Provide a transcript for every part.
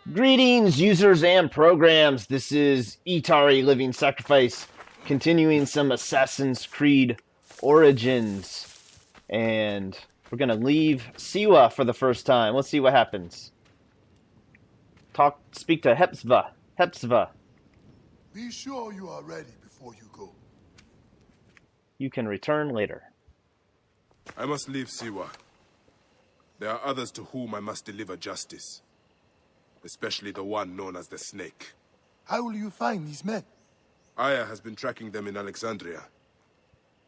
Greetings, users and programs. This is Etari Living Sacrifice, continuing some Assassin's Creed Origins. And we're going to leave Siwa for the first time. Let's see what happens. Speak to Hepzibah. Hepzibah, Be sure you are ready before you go. you can return later. I must leave Siwa. There are others to whom I must deliver justice. Especially the one known as the Snake. How will you find these men? Aya has been tracking them in Alexandria.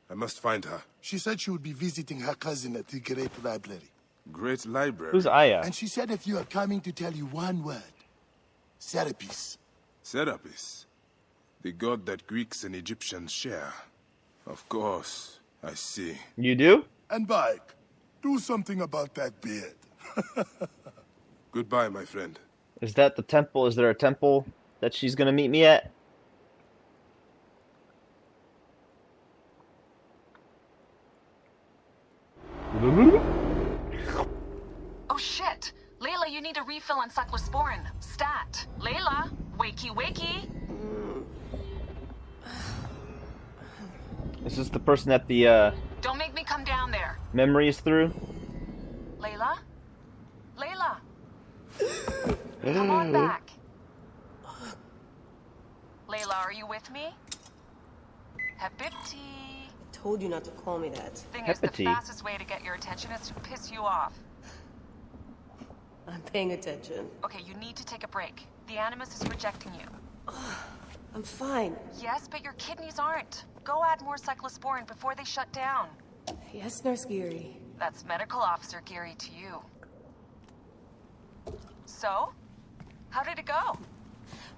I must find her. She said she would be visiting her cousin at the Great Library. Great library? Who's Aya? And she said if you are coming to tell you one word. Serapis. Serapis. The god that Greeks and Egyptians share. Of course, I see. You do? And Bike, do something about that beard. Goodbye, my friend. Is that the temple? Is there a temple that she's going to meet me at? Oh shit! Layla, you need a refill on cyclosporin. Stat. Layla, wakey wakey. Is this the person that the Don't make me come down there. memory is through? Layla? Layla! Come on back. Layla, are you with me? Habibti. Told you not to call me that. Thing is, the Habibti. fastest way to get your attention is to piss you off. I'm paying attention. Okay, you need to take a break. The Animus is rejecting you. I'm fine. Yes, but your kidneys aren't. Go add more cyclosporin before they shut down. Yes, Nurse Geary. That's Medical Officer Geary to you. So? How did it go?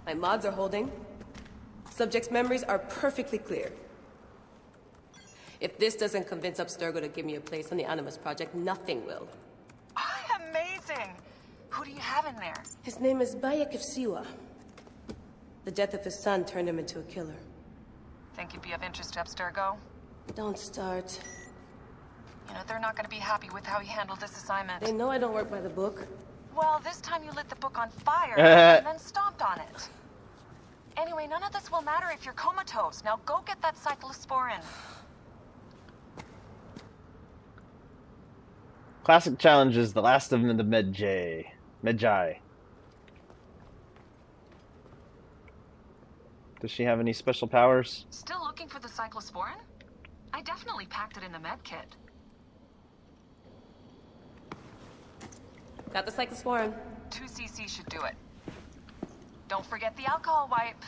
My mods are holding. Subject's memories are perfectly clear. If this doesn't convince Abstergo to give me a place on the Animus Project, nothing will. Amazing! Who do you have in there? His name is Bayek of Siwa. The death of his son turned him into a killer. Think he'd be of interest to Abstergo? Don't start. You know, they're not gonna be happy with how he handled this assignment. They know I don't work by the book. Well, this time you lit the book on fire and then stomped on it. Anyway, none of this will matter if you're comatose. Now go get that cyclosporin. Classic challenges, the last of them, the Magi. Does she have any special powers? Still looking for the cyclosporin? I definitely packed it in the med kit. Got the cyclosporin. 2 cc should do it. Don't forget the alcohol wipe.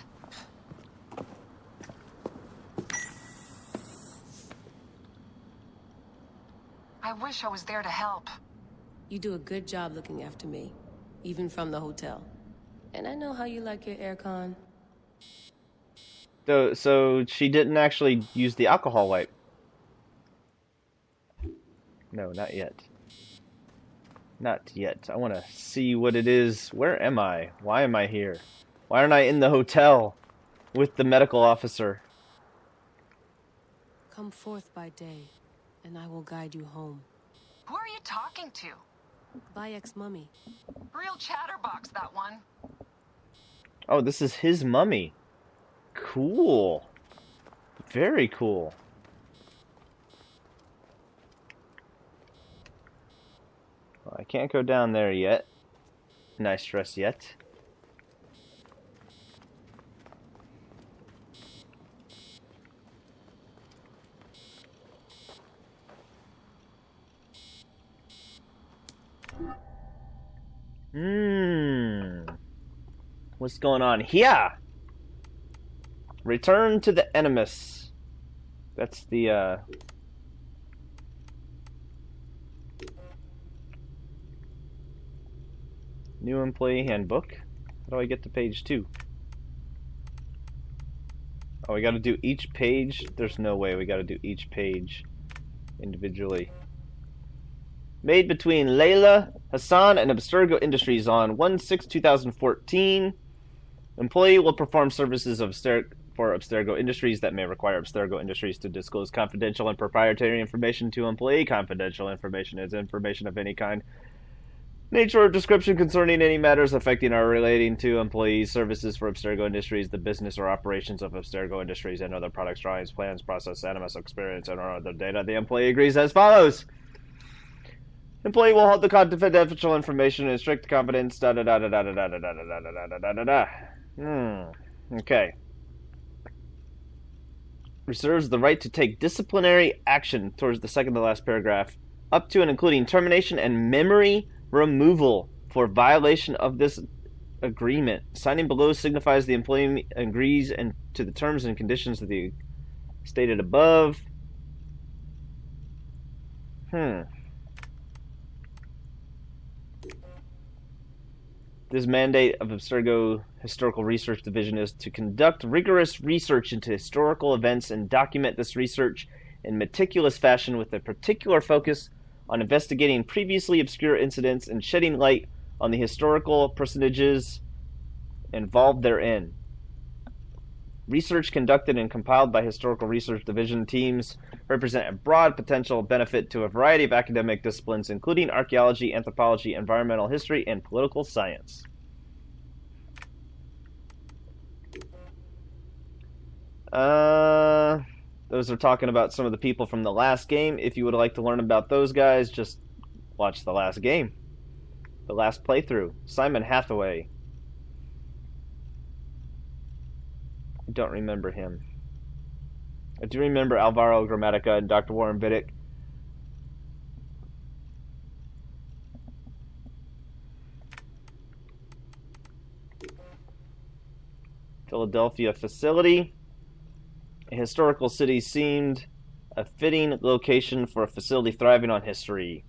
I wish I was there to help. You do a good job looking after me, even from the hotel. And I know how you like your aircon. So she didn't actually use the alcohol wipe. No, not yet. Not yet. I want to see what it is. Where am I? Why am I here? Why aren't I in the hotel with the medical officer? Come forth by day, and I will guide you home. Who are you talking to? Bayek's mummy. Real chatterbox, that one. Oh, this is his mummy. Cool. Very cool. Well, I can't go down there yet. Nice dress yet. What's going on here? Return to the Animus. That's the, new employee handbook. How do I get to page 2? Oh, we gotta do each page? There's no way we gotta do each page individually. Made between Layla, Hassan, and Abstergo Industries on 1/6/2014. Employee will perform services for Abstergo Industries that may require Abstergo Industries to disclose confidential and proprietary information to employee. Confidential information is information of any kind Nature or description concerning any matters affecting or relating to employees, services for Abstergo Industries, the business or operations of Abstergo Industries, and other products, drawings, plans, process, animus, experience, and or other data. The employee agrees as follows. Employee will hold the confidential information in strict confidence. Da da da da da da da da da da da da da da. Okay. Reserves the right to take disciplinary action towards the second to last paragraph, up to and including termination and memory removal for violation of this agreement. Signing below signifies the employee agrees and to the terms and conditions of the stated above. This mandate of Abstergo Historical Research Division is to conduct rigorous research into historical events and document this research in meticulous fashion with a particular focus on investigating previously obscure incidents and shedding light on the historical personages involved therein. Research conducted and compiled by Historical Research Division teams represent a broad potential benefit to a variety of academic disciplines, including archaeology, anthropology, environmental history, and political science. Those are talking about some of the people from the last game. If you would like to learn about those guys, just watch the last game. The last playthrough. Simon Hathaway. I don't remember him. I do remember Alvaro Gramatica and Dr. Warren Vidic. Philadelphia facility. A historical city seemed a fitting location for a facility thriving on history.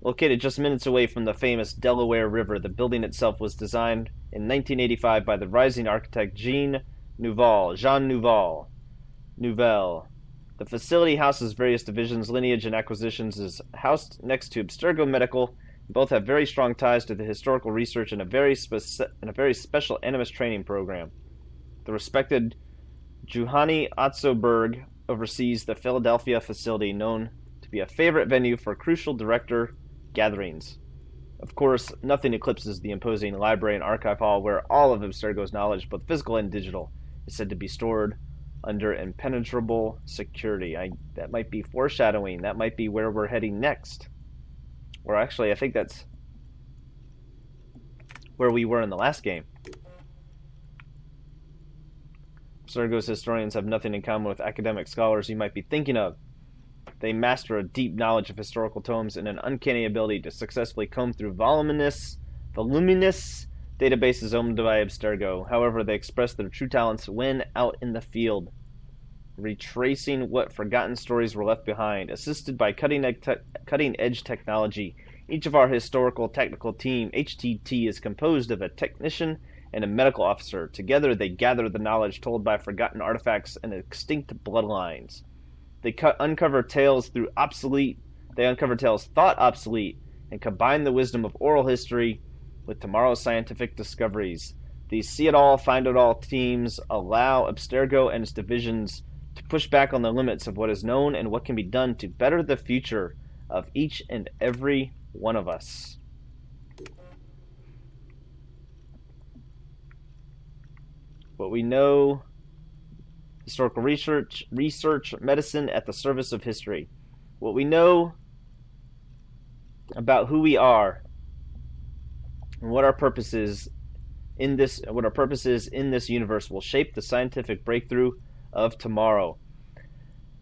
Located just minutes away from the famous Delaware River, the building itself was designed in 1985 by the rising architect Jean Nouvel. The facility houses various divisions. Lineage and Acquisitions is housed next to Abstergo Medical. Both have very strong ties to the historical research and a very special animus training program. The respected Juhani Otzoberg oversees the Philadelphia facility, known to be a favorite venue for crucial director gatherings. Of course, nothing eclipses the imposing library and archive hall where all of Abstergo's knowledge, both physical and digital, is said to be stored under impenetrable security. That might be foreshadowing. That might be where we're heading next. Or actually, I think that's where we were in the last game. Abstergo's historians have nothing in common with academic scholars you might be thinking of. They master a deep knowledge of historical tomes and an uncanny ability to successfully comb through voluminous databases owned by Abstergo. However, they express their true talents when out in the field, retracing what forgotten stories were left behind. Assisted by cutting-edge technology, each of our historical technical team, HTT, is composed of a technician and a medical officer. Together, they gather the knowledge told by forgotten artifacts and extinct bloodlines. They uncover tales thought obsolete, and combine the wisdom of oral history with tomorrow's scientific discoveries. These see-it-all, find-it-all teams allow Abstergo and its divisions to push back on the limits of what is known and what can be done to better the future of each and every one of us. What we know: historical research, medicine at the service of history. What we know about who we are and what our purpose is in this universe will shape the scientific breakthrough of tomorrow.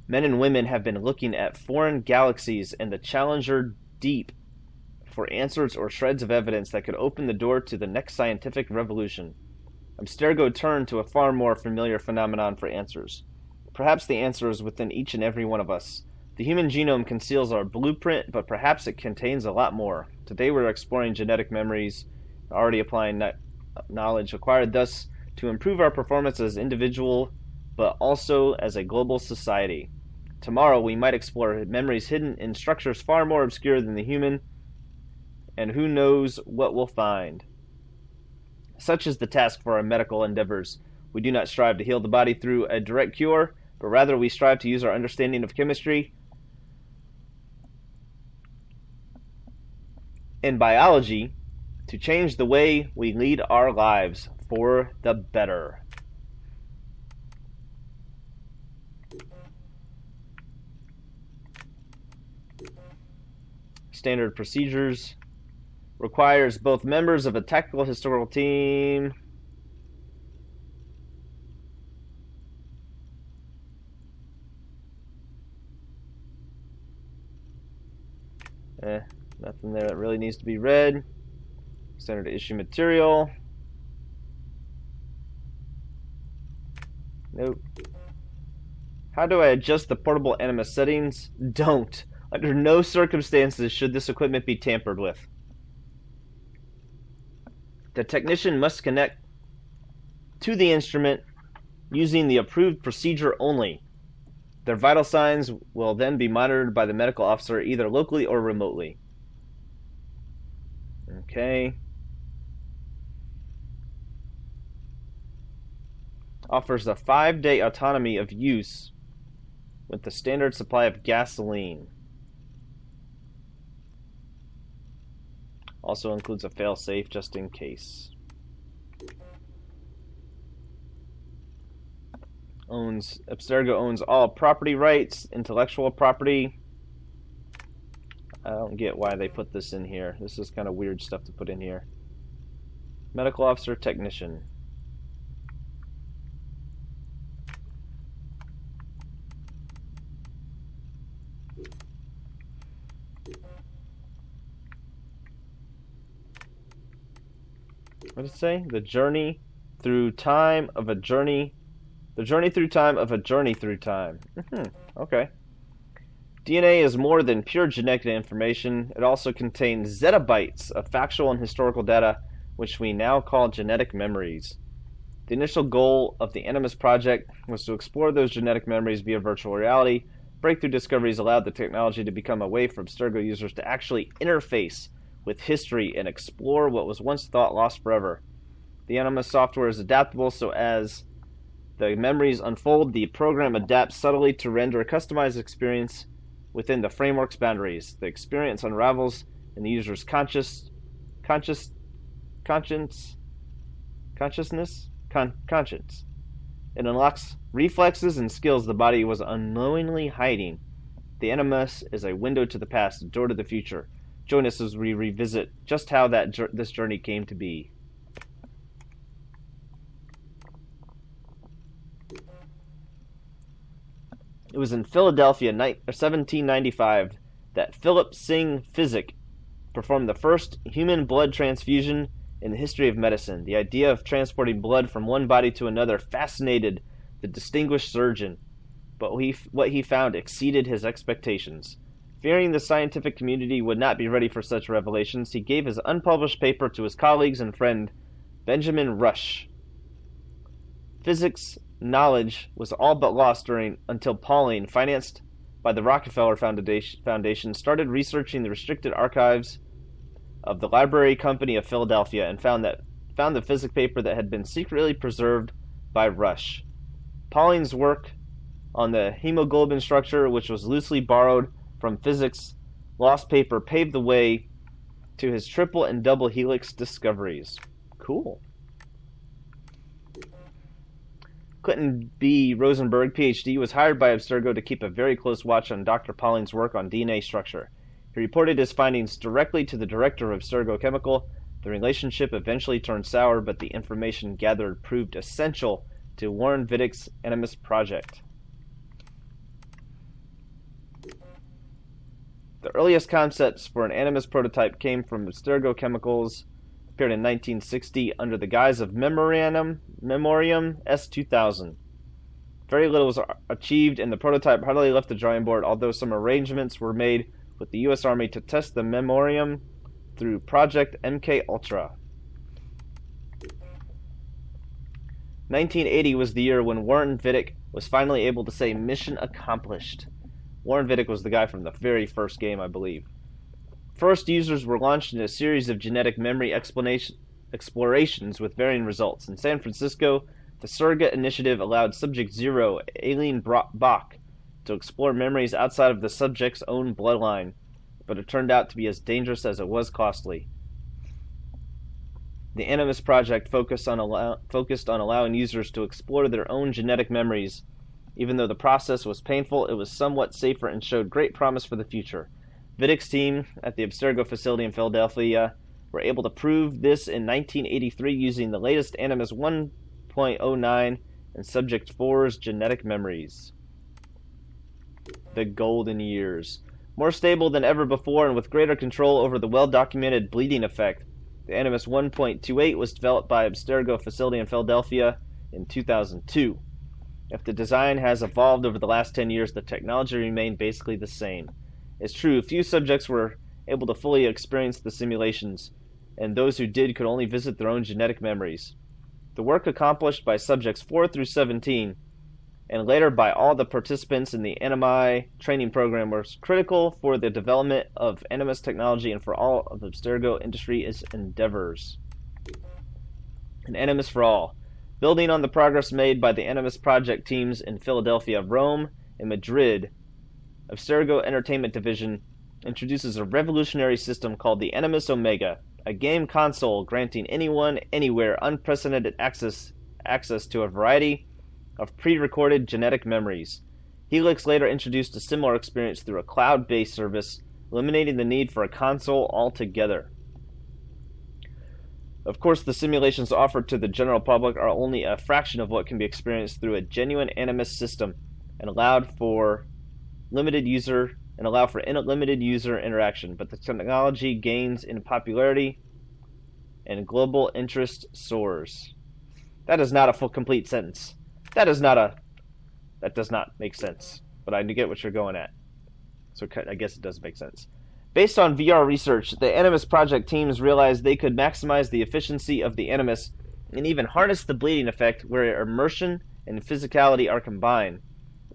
Men and women have been looking at foreign galaxies and the Challenger Deep for answers or shreds of evidence that could open the door to the next scientific revolution. Abstergo turned to a far more familiar phenomenon for answers. Perhaps the answer is within each and every one of us. The human genome conceals our blueprint, but perhaps it contains a lot more. Today we're exploring genetic memories, already applying knowledge acquired thus to improve our performance as individual, but also as a global society. Tomorrow we might explore memories hidden in structures far more obscure than the human, and who knows what we'll find. Such is the task for our medical endeavors. We do not strive to heal the body through a direct cure, but rather we strive to use our understanding of chemistry in biology to change the way we lead our lives for the better. Standard procedures requires both members of a tactical historical team. Nothing there that really needs to be read. Standard issue material. Nope. How do I adjust the portable Animus settings? Don't. Under no circumstances should this equipment be tampered with. The technician must connect to the instrument using the approved procedure only. Their vital signs will then be monitored by the medical officer either locally or remotely. Okay. Offers a 5-day autonomy of use with the standard supply of gasoline. Also includes a fail-safe just in case. Abstergo owns all property rights, intellectual property. I don't get why they put this in here. This is kind of weird stuff to put in here. Medical officer, technician. What did it say? The journey through time of a journey. The journey through time of a journey through time. Okay. DNA is more than pure genetic information. It also contains zettabytes of factual and historical data, which we now call genetic memories. The initial goal of the Animus project was to explore those genetic memories via virtual reality. Breakthrough discoveries allowed the technology to become a way for Abstergo users to actually interface with history and explore what was once thought lost forever. The Animus software is adaptable, so as the memories unfold, the program adapts subtly to render a customized experience within the framework's boundaries. The experience unravels in the user's conscience, It unlocks reflexes and skills the body was unknowingly hiding. The Animus is a window to the past, a door to the future. Join us as we revisit just how this journey came to be. It was in Philadelphia, 1795, that Philip Singh Physic performed the first human blood transfusion in the history of medicine. The idea of transporting blood from one body to another fascinated the distinguished surgeon, but what he found exceeded his expectations. Fearing the scientific community would not be ready for such revelations, he gave his unpublished paper to his colleagues and friend Benjamin Rush. Physics knowledge was all but lost until Pauling, financed by the Rockefeller Foundation, started researching the restricted archives of the Library Company of Philadelphia and found the physics paper that had been secretly preserved by Rush. Pauling's work on the hemoglobin structure, which was loosely borrowed from physics' lost paper, paved the way to his triple and double helix discoveries. Cool. Clinton B. Rosenberg, Ph.D., was hired by Abstergo to keep a very close watch on Dr. Pauling's work on DNA structure. He reported his findings directly to the director of Abstergo Chemical. The relationship eventually turned sour, but the information gathered proved essential to Warren Vidick's Animus project. The earliest concepts for an Animus prototype came from Abstergo Chemicals, appeared in 1960 under the guise of Memoriam S2000. Very little was achieved, and the prototype hardly left the drawing board, although some arrangements were made with the U.S. Army to test the Memoriam through Project MK Ultra. 1980 was the year when Warren Vidick was finally able to say mission accomplished. Warren Vidick was the guy from the very first game, I believe. First users were launched in a series of genetic memory explorations with varying results. In San Francisco, the Surrogate Initiative allowed Subject Zero, Aileen Bach, to explore memories outside of the subject's own bloodline. but it turned out to be as dangerous as it was costly. The Animus Project focused on allowing users to explore their own genetic memories. Even though the process was painful, it was somewhat safer and showed great promise for the future. Vidic's team at the Abstergo facility in Philadelphia were able to prove this in 1983 using the latest Animus 1.09 and Subject 4's genetic memories. The golden years. More stable than ever before and with greater control over the well-documented bleeding effect, the Animus 1.28 was developed by Abstergo facility in Philadelphia in 2002. If the design has evolved over the last 10 years, the technology remained basically the same. It's true, few subjects were able to fully experience the simulations, and those who did could only visit their own genetic memories. The work accomplished by subjects 4 through 17, and later by all the participants in the Animi training program, was critical for the development of Animus technology and for all of Abstergo Industries' endeavors. An Animus for all. Building on the progress made by the Animus Project teams in Philadelphia, Rome, and Madrid, Abstergo Entertainment Division introduces a revolutionary system called the Animus Omega, a game console granting anyone, anywhere, unprecedented access to a variety of pre-recorded genetic memories. Helix later introduced a similar experience through a cloud-based service, eliminating the need for a console altogether. Of course, the simulations offered to the general public are only a fraction of what can be experienced through a genuine Animus system, and allow for limited user interaction, but the technology gains in popularity and global interest soars. That is not a full complete sentence. That does not make sense, but I get what you're going at. So I guess it does make sense. Based on VR research, the Animus Project teams realized they could maximize the efficiency of the Animus and even harness the bleeding effect where immersion and physicality are combined.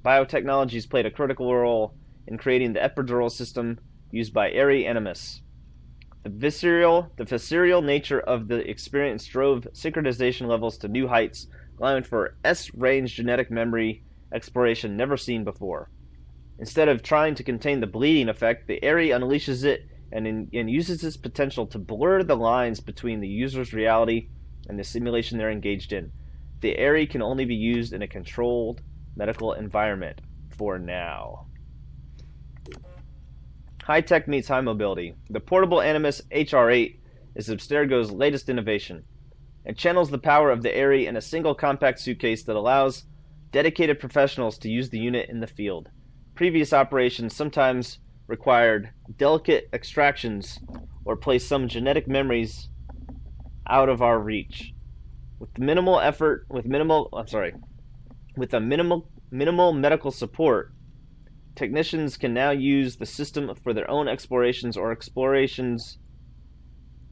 Biotechnologies played a critical role in creating the epidural system used by Etari Animus. The visceral nature of the experience drove synchronization levels to new heights, allowing for S-range genetic memory exploration never seen before. Instead of trying to contain the bleeding effect, the Etari unleashes it and uses its potential to blur the lines between the user's reality and the simulation they're engaged in. The Etari can only be used in a controlled medical environment for now. High tech meets high mobility. The portable Animus HR8 is Abstergo's latest innovation. It channels the power of the Etari in a single compact suitcase that allows dedicated professionals to use the unit in the field. Previous operations sometimes required delicate extractions or placed some genetic memories out of our reach. With minimal medical support, technicians can now use the system for their own explorations or explorations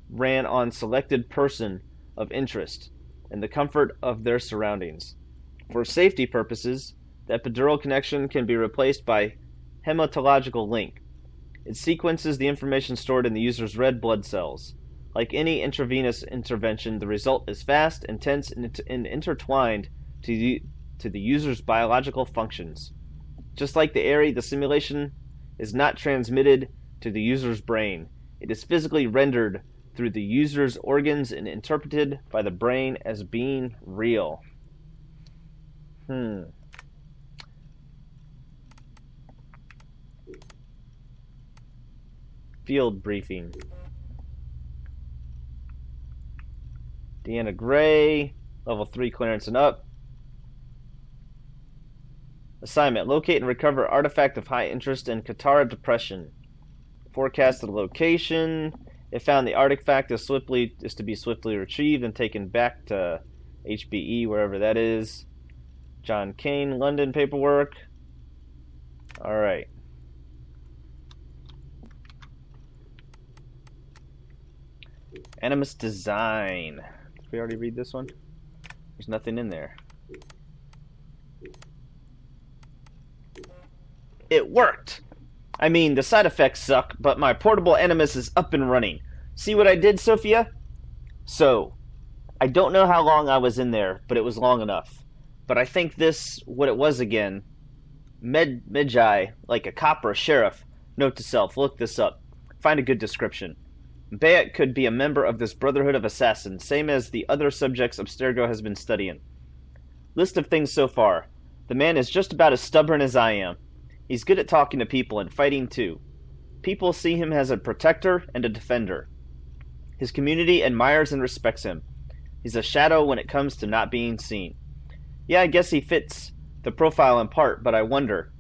ran on selected person of interest in the comfort of their surroundings. For safety purposes, the epidural connection can be replaced by hematological link. It sequences the information stored in the user's red blood cells. Like any intravenous intervention, the result is fast, intense, and intertwined to the user's biological functions. Just like the Etari, the simulation is not transmitted to the user's brain. It is physically rendered through the user's organs and interpreted by the brain as being real. Field briefing. Deanna Gray, level 3 clearance and up. Assignment: locate and recover artifact of high interest in Katara Depression. Forecasted location: if found, the artifact is to be swiftly retrieved and taken back to HBE, wherever that is. John Kane, London paperwork. Alright. Animus design. Did we already read this one? There's nothing in there. It worked! I mean, the side effects suck, but my portable Animus is up and running. See what I did, Sophia? So, I don't know how long I was in there, but it was long enough. But I think this, what it was again, Medjai, like a cop or a sheriff. Note to self, look this up. find a good description. Bayek could be a member of this Brotherhood of Assassins, same as the other subjects Abstergo has been studying. List of things so far. The man is just about as stubborn as I am. He's good at talking to people and fighting too. People see him as a protector and a defender. His community admires and respects him. He's a shadow when it comes to not being seen. Yeah, I guess he fits the profile in part, but I wonder.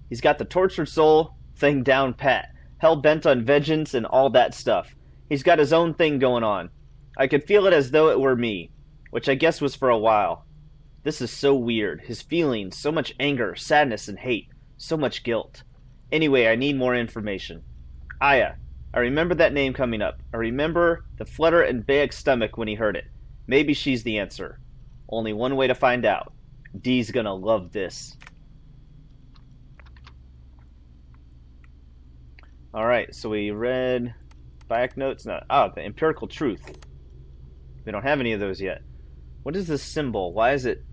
He's got the tortured soul thing down pat, hell-bent on vengeance and all that stuff. He's got his own thing going on. I could feel it as though it were me, which I guess was for a while. This is so weird. His feelings, so much anger, sadness, and hate. So much guilt. Anyway, I need more information. Aya. I remember that name coming up. I remember the flutter in Bayek's stomach when he heard it. Maybe she's the answer. Only one way to find out. Dee's gonna love this. Alright, so we read Bayek notes. No, the empirical truth. We don't have any of those yet. What is this symbol? Why is it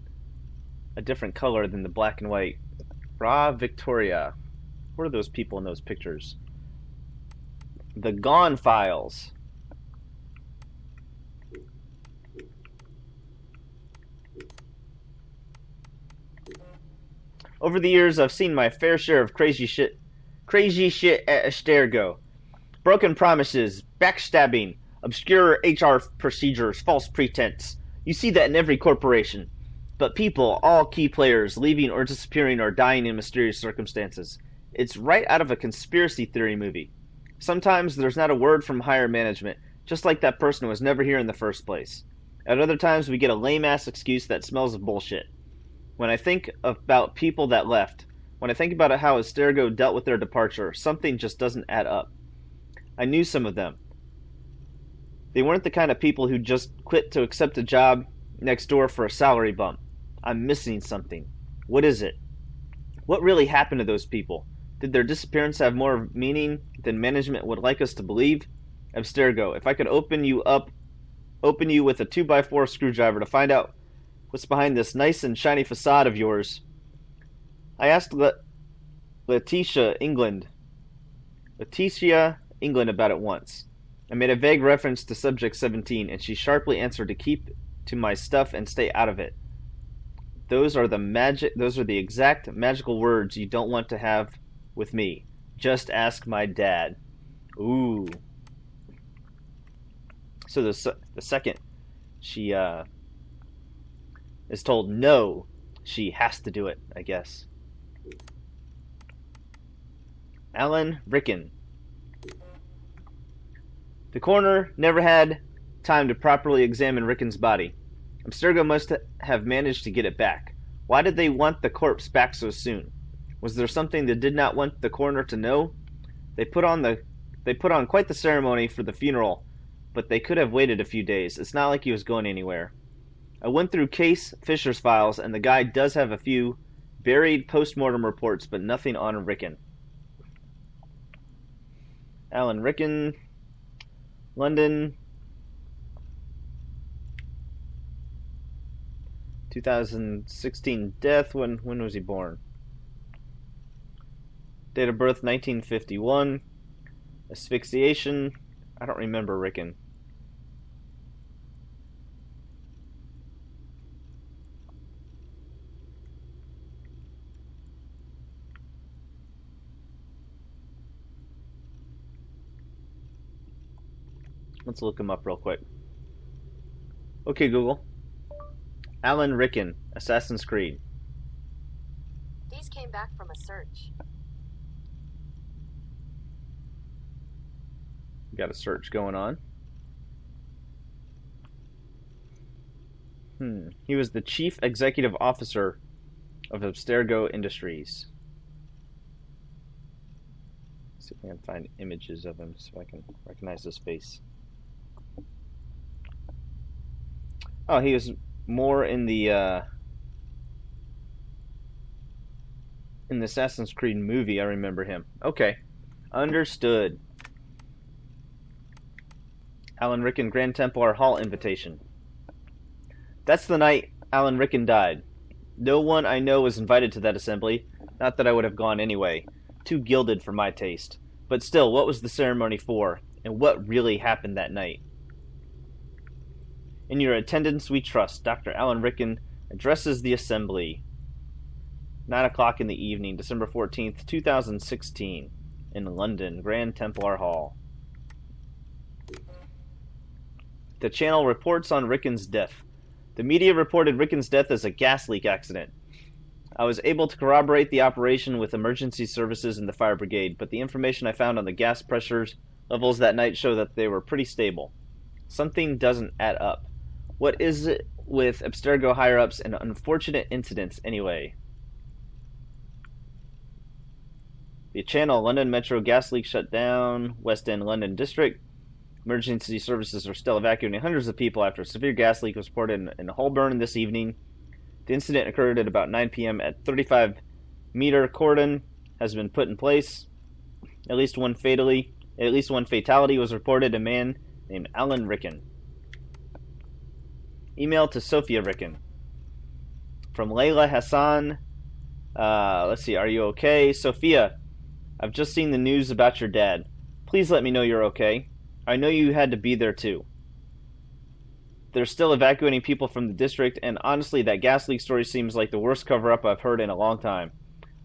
a different color than the black and white? Ra Victoria. What are those people in those pictures? The Gone Files. Over the years, I've seen my fair share of crazy shit at Abstergo. Broken promises, backstabbing, obscure HR procedures, false pretense. You see that in every corporation. But people, all key players, leaving or disappearing or dying in mysterious circumstances. It's right out of a conspiracy theory movie. Sometimes there's not a word from higher management, just like that person was never here in the first place. At other times we get a lame-ass excuse that smells of bullshit. When I think about people that left, when I think about how Abstergo dealt with their departure, something just doesn't add up. I knew some of them. They weren't the kind of people who just quit to accept a job next door for a salary bump. I'm missing something. What is it? What really happened to those people? Did their disappearance have more meaning than management would like us to believe? Abstergo, if I could open you with a 2x4 screwdriver to find out what's behind this nice and shiny facade of yours. I asked Letitia England about it once. I made a vague reference to Subject 17, and she sharply answered to keep to my stuff and stay out of it. Those are the exact magical words you don't want to have with me. Just ask my dad. Ooh. So the second she is told no, she has to do it, I guess. Alan Ricken. The coroner never had time to properly examine Ricken's body. Abstergo must have managed to get it back. Why did they want the corpse back so soon? Was there something they did not want the coroner to know? They put on quite the ceremony for the funeral, but they could have waited a few days. It's not like he was going anywhere. I went through Case Fisher's files, and the guy does have a few buried post-mortem reports, but nothing on Ricken. Alan Ricken, London, 2016 death. When was he born? Date of birth 1951. Asphyxiation. I don't remember Ricken. Let's look him up real quick. Okay, Google. Alan Ricken, Assassin's Creed. These came back from a search. Got a search going on. He was the Chief Executive Officer of Abstergo Industries. Let's see if I can find images of him so I can recognize his face. Oh, he was more in the Assassin's Creed movie. I remember him. Okay, understood. Alan Ricken Grand Templar Hall invitation. That's the night Alan Ricken died. No one I know was invited to that assembly. Not that I would have gone anyway. Too gilded for my taste. But still, what was the ceremony for? And what really happened that night? In your attendance we trust, Dr. Alan Rickon addresses the assembly. 9 o'clock in the evening, December 14th, 2016, in London, Grand Templar Hall. The channel reports on Rickon's death. The media reported Rickon's death as a gas leak accident. I was able to corroborate the operation with emergency services and the fire brigade, but the information I found on the gas pressures levels that night show that they were pretty stable. Something doesn't add up. What is it with Abstergo higher-ups and unfortunate incidents anyway? The channel, London Metro gas leak shut down, West End London District. Emergency services are still evacuating hundreds of people after a severe gas leak was reported in Holborn this evening. The incident occurred at about 9 p.m. at 35-meter cordon has been put in place. At least one fatality was reported, a man named Alan Rickon. Email to Sophia Rickon. From Layla Hassan. Let's see, are you okay? Sophia, I've just seen the news about your dad. Please let me know you're okay. I know you had to be there too. They're still evacuating people from the district, and honestly, that gas leak story seems like the worst cover-up I've heard in a long time.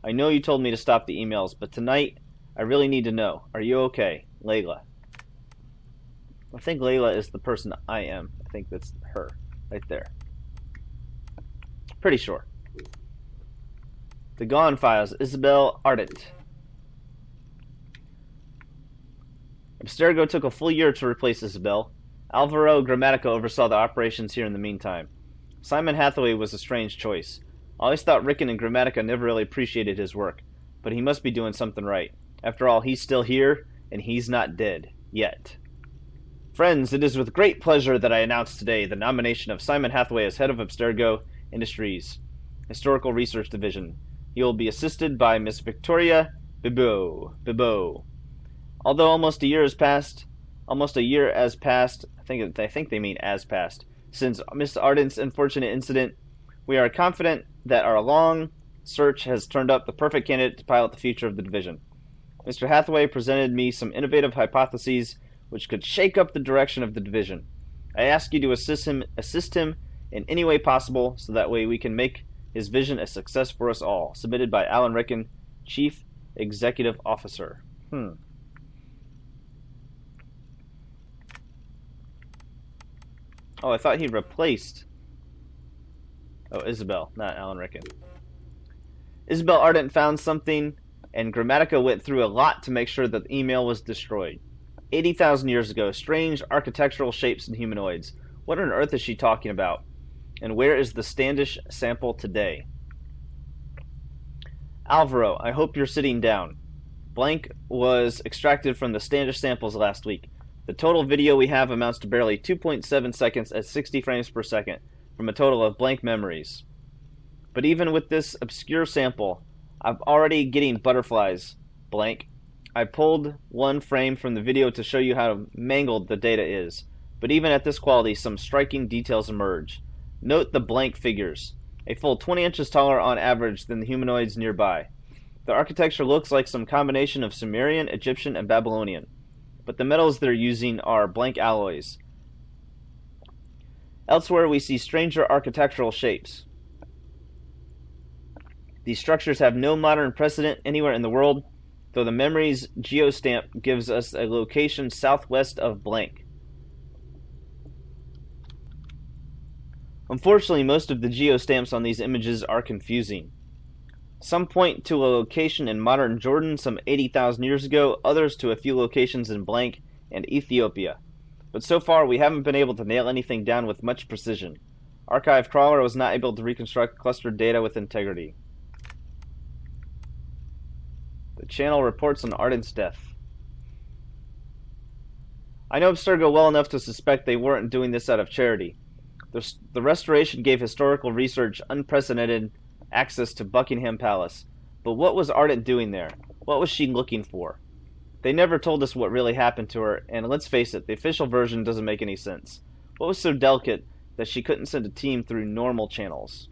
I know you told me to stop the emails, but tonight, I really need to know. Are you okay? Layla. I think Layla is the person I am. I think that's her, right there. Pretty sure. The Gone Files, Isabel Ardent. Abstergo took a full year to replace Isabel. Alvaro Grammatica oversaw the operations here in the meantime. Simon Hathaway was a strange choice. I always thought Rickon and Grammatica never really appreciated his work, but he must be doing something right. After all, he's still here, and he's not dead. Yet. Friends, it is with great pleasure that I announce today the nomination of Simon Hathaway as head of Abstergo Industries, Historical Research Division. He will be assisted by Miss Victoria Bibeau. Although almost a year has passed, I think they mean as passed, since Miss Ardent's unfortunate incident, we are confident that our long search has turned up the perfect candidate to pilot the future of the division. Mr. Hathaway presented me some innovative hypotheses which could shake up the direction of the division. I ask you to assist him in any way possible, so that way we can make his vision a success for us all. Submitted by Alan Rickon, Chief Executive Officer. Oh, I thought he replaced... Oh, Isabel, not Alan Rickon. Isabel Ardent found something, and Grammatica went through a lot to make sure that the email was destroyed. 80,000 years ago, strange architectural shapes and humanoids. What on earth is she talking about? And where is the Standish sample today? Alvaro, I hope you're sitting down. Blank was extracted from the Standish samples last week. The total video we have amounts to barely 2.7 seconds at 60 frames per second, from a total of blank memories. But even with this obscure sample, I'm already getting butterflies. Blank. I pulled one frame from the video to show you how mangled the data is. But even at this quality, some striking details emerge. Note the blank figures, a full 20 inches taller on average than the humanoids nearby. The architecture looks like some combination of Sumerian, Egyptian, and Babylonian. But the metals they're using are blank alloys. Elsewhere we see stranger architectural shapes. These structures have no modern precedent anywhere in the world, though the memory's geostamp gives us a location southwest of blank. Unfortunately, most of the geostamps on these images are confusing. Some point to a location in modern Jordan some 80,000 years ago, others to a few locations in blank and Ethiopia. But so far, we haven't been able to nail anything down with much precision. Archive Crawler was not able to reconstruct clustered data with integrity. The channel reports on Ardent's death. I know Abstergo well enough to suspect they weren't doing this out of charity. The restoration gave historical research unprecedented access to Buckingham Palace. But what was Ardent doing there? What was she looking for? They never told us what really happened to her, and let's face it, the official version doesn't make any sense. What was so delicate that she couldn't send a team through normal channels?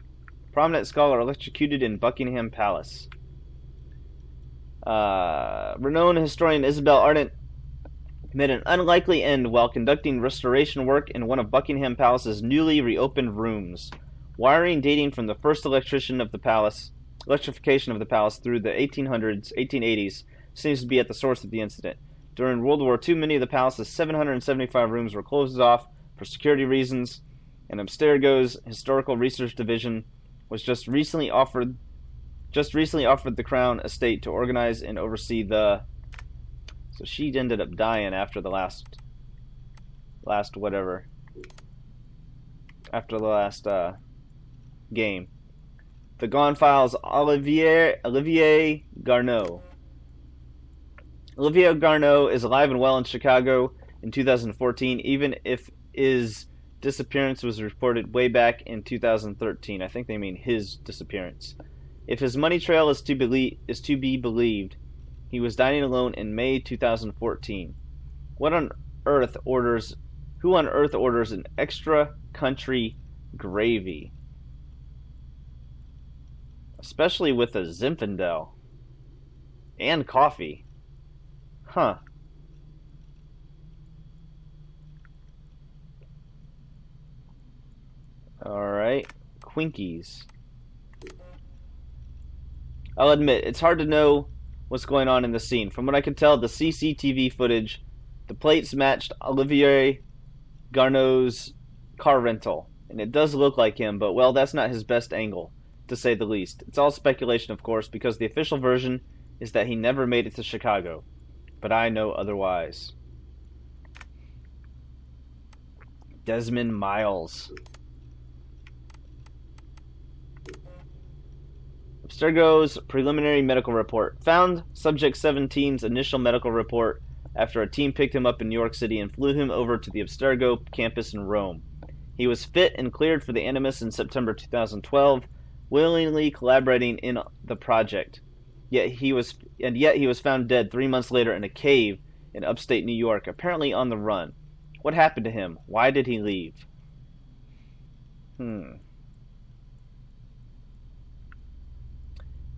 Prominent scholar electrocuted in Buckingham Palace. Renowned historian Isabel Ardent made an unlikely end while conducting restoration work in one of Buckingham Palace's newly reopened rooms. Wiring dating from the first electrification of the palace through the 1880s seems to be at the source of the incident. During World War II, many of the palace's 775 rooms were closed off for security reasons, and Abstergo's Historical Research Division was just recently offered the Crown estate to organize and oversee the... So she ended up dying after the last game. The Gone Files, Olivier Garneau. Olivier Garneau is alive and well in Chicago in 2014, even if his disappearance was reported way back in 2013. I think they mean his disappearance. If his money trail is to be believed, he was dining alone in May 2014. Who on earth orders an extra country gravy? Especially with a Zinfandel. And coffee. Huh. Alright. Quinkies. I'll admit, it's hard to know what's going on in the scene. From what I can tell, the CCTV footage, the plates matched Olivier Garneau's car rental. And it does look like him, but well, that's not his best angle, to say the least. It's all speculation, of course, because the official version is that he never made it to Chicago. But I know otherwise. Desmond Miles. Abstergo's preliminary medical report found Subject 17's initial medical report after a team picked him up in New York City and flew him over to the Abstergo campus in Rome. He was fit and cleared for the Animus in September 2012, willingly collaborating in the project. Yet he was found dead 3 months later in a cave in upstate New York, apparently on the run. What happened to him? Why did he leave?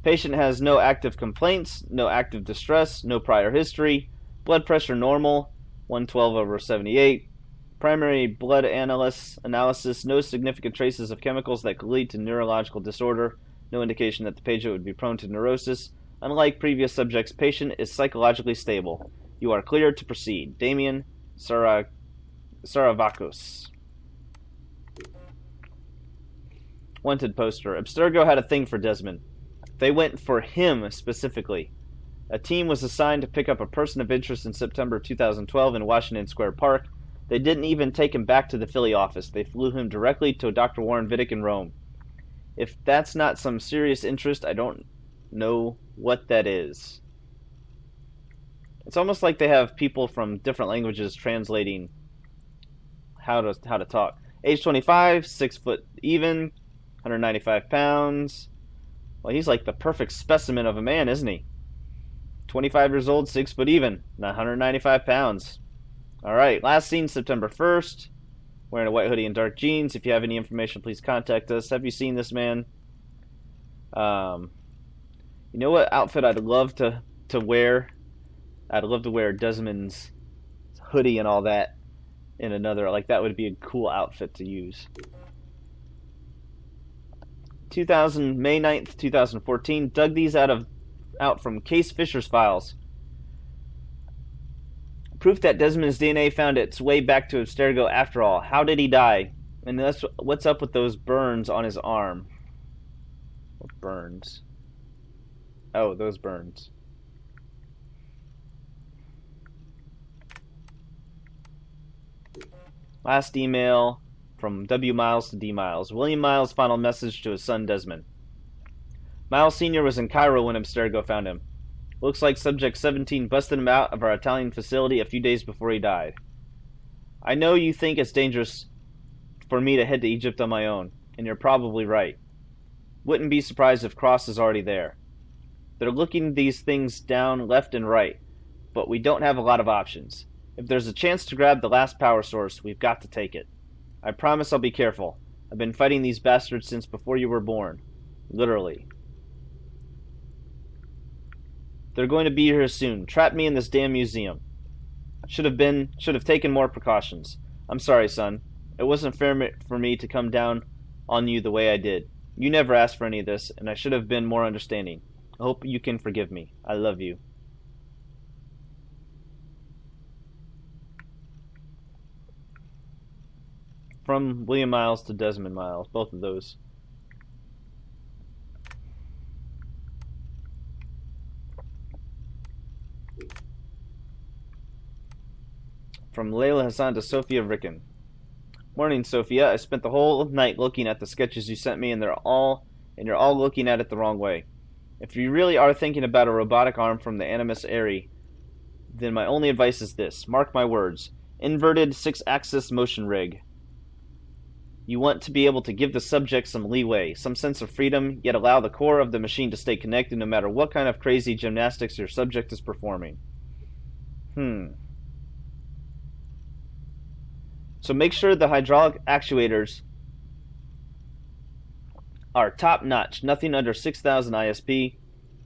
Patient has no active complaints, no active distress, no prior history. Blood pressure normal, 112/78. Primary blood analysis, no significant traces of chemicals that could lead to neurological disorder. No indication that the patient would be prone to neurosis. Unlike previous subjects, patient is psychologically stable. You are cleared to proceed. Damien Saravakos. Wanted poster. Abstergo had a thing for Desmond. They went for him specifically. A team was assigned to pick up a person of interest in September 2012 in Washington Square Park. They didn't even take him back to the Philly office. They flew him directly to Dr. Warren Vidic in Rome. If that's not some serious interest, I don't know what that is. It's almost like they have people from different languages translating how to talk. Age 25, 6 foot even, 195 pounds. Well, he's like the perfect specimen of a man, isn't he? 25 years old, 6 foot even, 195 pounds. Alright, last seen September 1st. Wearing a white hoodie and dark jeans. If you have any information, please contact us. Have you seen this man? You know what outfit I'd love to wear? I'd love to wear Desmond's hoodie and all that in another. Like, that would be a cool outfit to use. May 9th, 2014. Dug these out from Case Fisher's files. Proof that Desmond's DNA found its way back to Abstergo after all. How did he die? And what's up with those burns on his arm? What burns? Oh, those burns. Last email from W. Miles to D. Miles. William Miles' final message to his son Desmond. Miles Sr. was in Cairo when Abstergo found him. Looks like Subject 17 busted him out of our Italian facility a few days before he died. I know you think it's dangerous for me to head to Egypt on my own, and you're probably right. Wouldn't be surprised if Cross is already there. They're looking these things down left and right, but we don't have a lot of options. If there's a chance to grab the last power source, we've got to take it. I promise I'll be careful. I've been fighting these bastards since before you were born. Literally. They're going to be here soon. Trap me in this damn museum. Should have taken more precautions. I'm sorry, son. It wasn't fair for me to come down on you the way I did. You never asked for any of this, and I should have been more understanding. I hope you can forgive me. I love you. From William Miles to Desmond Miles, both of those. From Layla Hassan to Sophia Ricken. Morning, Sophia. I spent the whole night looking at the sketches you sent me, and you're all looking at it the wrong way. If you really are thinking about a robotic arm from the Animus Aerie, then my only advice is this. Mark my words. Inverted 6-axis motion rig. You want to be able to give the subject some leeway, some sense of freedom, yet allow the core of the machine to stay connected no matter what kind of crazy gymnastics your subject is performing. So make sure the hydraulic actuators are top-notch, nothing under 6,000 ISP.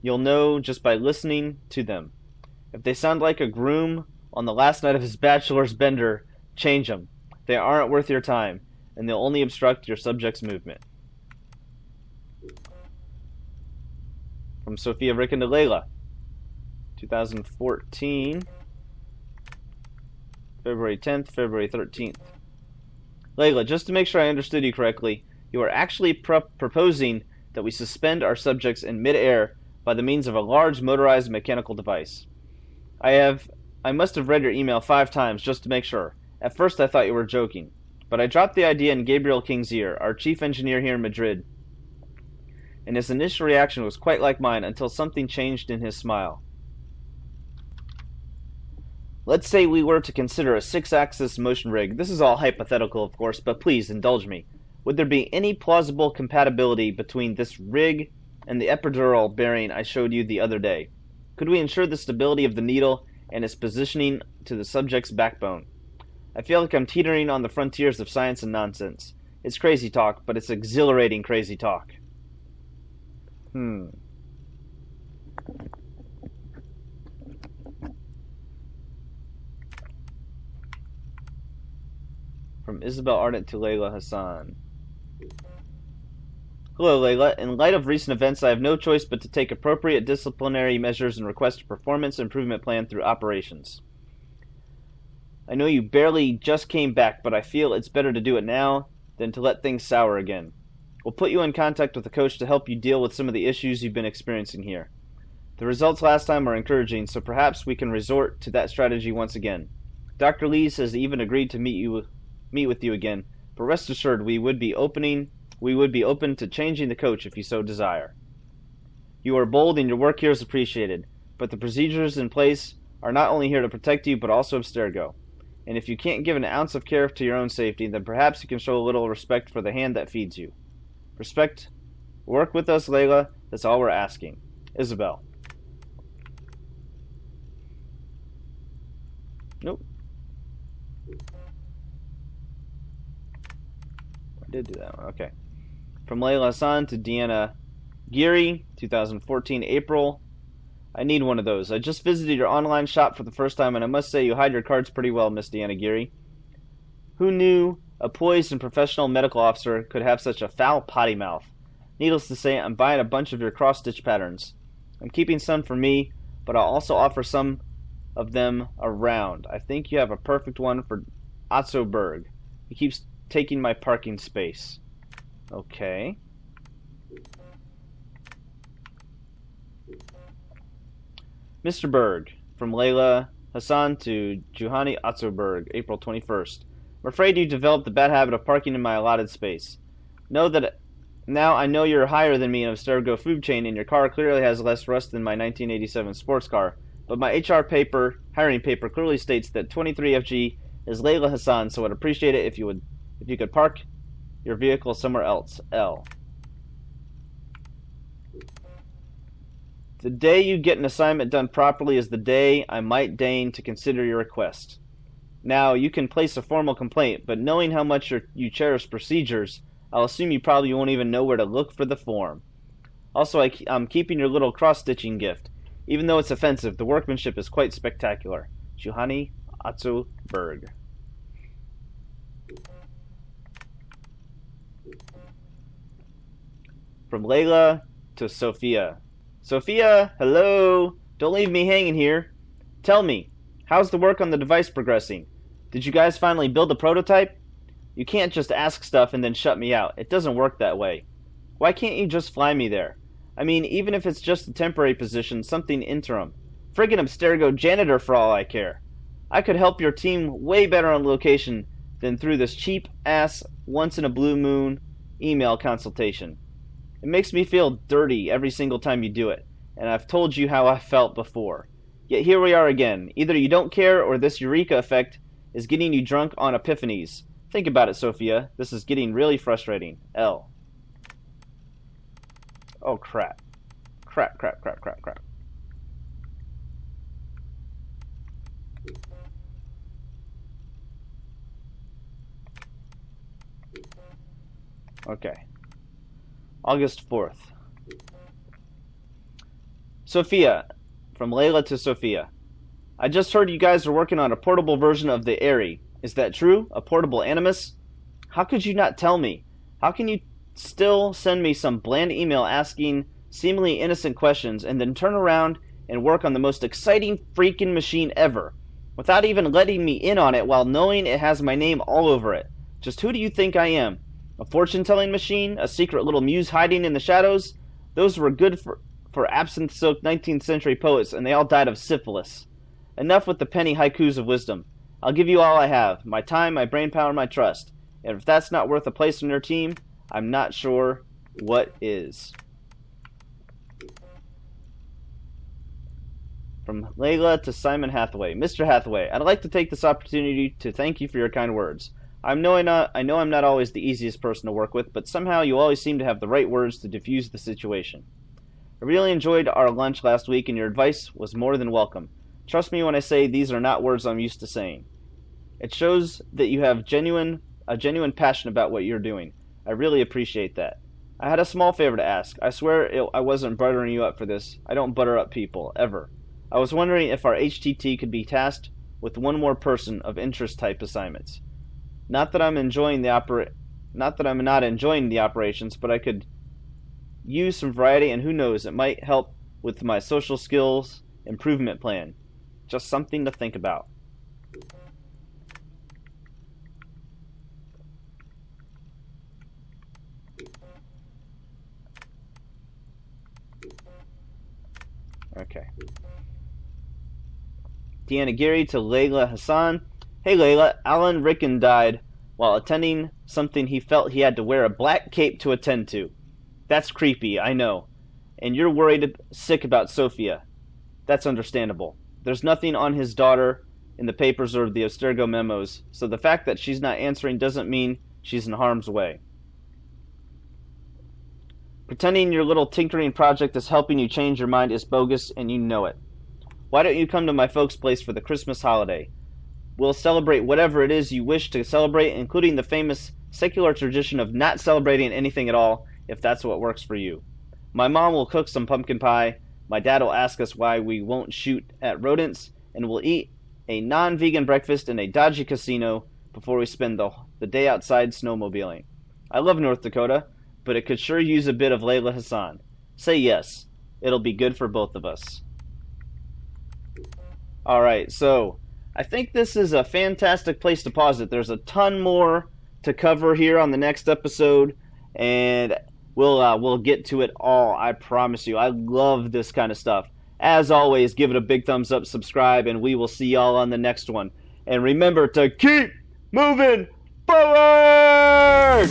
You'll know just by listening to them. If they sound like a groom on the last night of his bachelor's bender, change them. They aren't worth your time, and they'll only obstruct your subject's movement. From Sophia Ricken to Layla. 2014. February 10th, February 13th. Layla, just to make sure I understood you correctly, you are actually proposing that we suspend our subjects in mid-air by the means of a large motorized mechanical device. I must have read your email 5 times just to make sure. At first I thought you were joking, but I dropped the idea in Gabriel King's ear, our chief engineer here in Madrid, and his initial reaction was quite like mine until something changed in his smile. Let's say we were to consider a 6-axis motion rig. This is all hypothetical, of course, but please indulge me. Would there be any plausible compatibility between this rig and the epidural bearing I showed you the other day? Could we ensure the stability of the needle and its positioning to the subject's backbone? I feel like I'm teetering on the frontiers of science and nonsense. It's crazy talk, but it's exhilarating crazy talk. From Isabel Ardent to Layla Hassan. Hello, Layla. In light of recent events, I have no choice but to take appropriate disciplinary measures and request a performance improvement plan through operations. I know you barely just came back, but I feel it's better to do it now than to let things sour again. We'll put you in contact with a coach to help you deal with some of the issues you've been experiencing here. The results last time are encouraging, so perhaps we can resort to that strategy once again. Dr. Lees has even agreed to meet with you again, but rest assured we would be open to changing the coach if you so desire. You are bold and your work here is appreciated, but the procedures in place are not only here to protect you but also Abstergo. And if you can't give an ounce of care to your own safety, then perhaps you can show a little respect for the hand that feeds you. Respect. Work with us, Layla. That's all we're asking. Isabel. Nope. I did do that one. Okay. From Layla Hassan to Deanna Geary, 2014, April. I need one of those. I just visited your online shop for the first time, and I must say you hide your cards pretty well, Miss Deanna Geary. Who knew a poised and professional medical officer could have such a foul potty mouth? Needless to say, I'm buying a bunch of your cross-stitch patterns. I'm keeping some for me, but I'll also offer some of them around. I think you have a perfect one for Otso Berg. He keeps taking my parking space. Okay. Mr. Berg, from Layla Hassan to Juhani Otzoberg, April 21st. I'm afraid you developed the bad habit of parking in my allotted space. Know that now I know you're higher than me in Abstergo food chain, and your car clearly has less rust than my 1987 sports car, but my hiring paper clearly states that 23FG is Layla Hassan, so I'd appreciate it if you could park your vehicle somewhere else. L. The day you get an assignment done properly is the day I might deign to consider your request. Now, you can place a formal complaint, but knowing how much you cherish procedures, I'll assume you probably won't even know where to look for the form. Also, I'm keeping your little cross-stitching gift. Even though it's offensive, the workmanship is quite spectacular. Juhani Atsu Berg. From Layla to Sophia. Sophia, hello! Don't leave me hanging here. Tell me, how's the work on the device progressing? Did you guys finally build a prototype? You can't just ask stuff and then shut me out. It doesn't work that way. Why can't you just fly me there? I mean, even if it's just a temporary position, something interim. Friggin' Abstergo janitor for all I care. I could help your team way better on location than through this cheap-ass, once-in-a-blue-moon email consultation. It makes me feel dirty every single time you do it, and I've told you how I felt before. Yet here we are again. Either you don't care or this eureka effect is getting you drunk on epiphanies. Think about it, Sophia. This is getting really frustrating. L. Oh, crap. Crap. Okay. August 4th. Sophia. From Layla to Sophia. I just heard you guys are working on a portable version of the Etari. Is that true? A portable Animus? How could you not tell me? How can you still send me some bland email asking seemingly innocent questions and then turn around and work on the most exciting freaking machine ever without even letting me in on it while knowing it has my name all over it? Just who do you think I am? A fortune-telling machine? A secret little muse hiding in the shadows? Those were good for absinthe-soaked 19th century poets, and they all died of syphilis. Enough with the penny haikus of wisdom. I'll give you all I have. My time, my brainpower, my trust. And if that's not worth a place on your team, I'm not sure what is. From Layla to Simon Hathaway. Mr. Hathaway, I'd like to take this opportunity to thank you for your kind words. I know I'm not always the easiest person to work with, but somehow you always seem to have the right words to diffuse the situation. I really enjoyed our lunch last week, and your advice was more than welcome. Trust me when I say these are not words I'm used to saying. It shows that you have a genuine passion about what you're doing. I really appreciate that. I had a small favor to ask. I swear I wasn't buttering you up for this. I don't butter up people, ever. I was wondering if our HTT could be tasked with one more person of interest type assignments. Not that I'm not enjoying the operations, but I could use some variety, and who knows, it might help with my social skills improvement plan. Just something to think about. Okay. Deanna Geary to Layla Hassan. Hey Layla, Alan Rickon died while attending something he felt he had to wear a black cape to attend to. That's creepy, I know. And you're worried sick about Sophia. That's understandable. There's nothing on his daughter in the papers or the Abstergo memos, so the fact that she's not answering doesn't mean she's in harm's way. Pretending your little tinkering project is helping you change your mind is bogus, and you know it. Why don't you come to my folks' place for the Christmas holiday? We'll celebrate whatever it is you wish to celebrate, including the famous secular tradition of not celebrating anything at all, if that's what works for you. My mom will cook some pumpkin pie, my dad will ask us why we won't shoot at rodents, and we'll eat a non-vegan breakfast in a dodgy casino before we spend the day outside snowmobiling. I love North Dakota, but it could sure use a bit of Layla Hassan. Say yes. It'll be good for both of us. Alright, so I think this is a fantastic place to pause it. There's a ton more to cover here on the next episode, and we'll get to it all, I promise you. I love this kind of stuff. As always, give it a big thumbs up, subscribe, and we will see y'all on the next one. And remember to keep moving forward!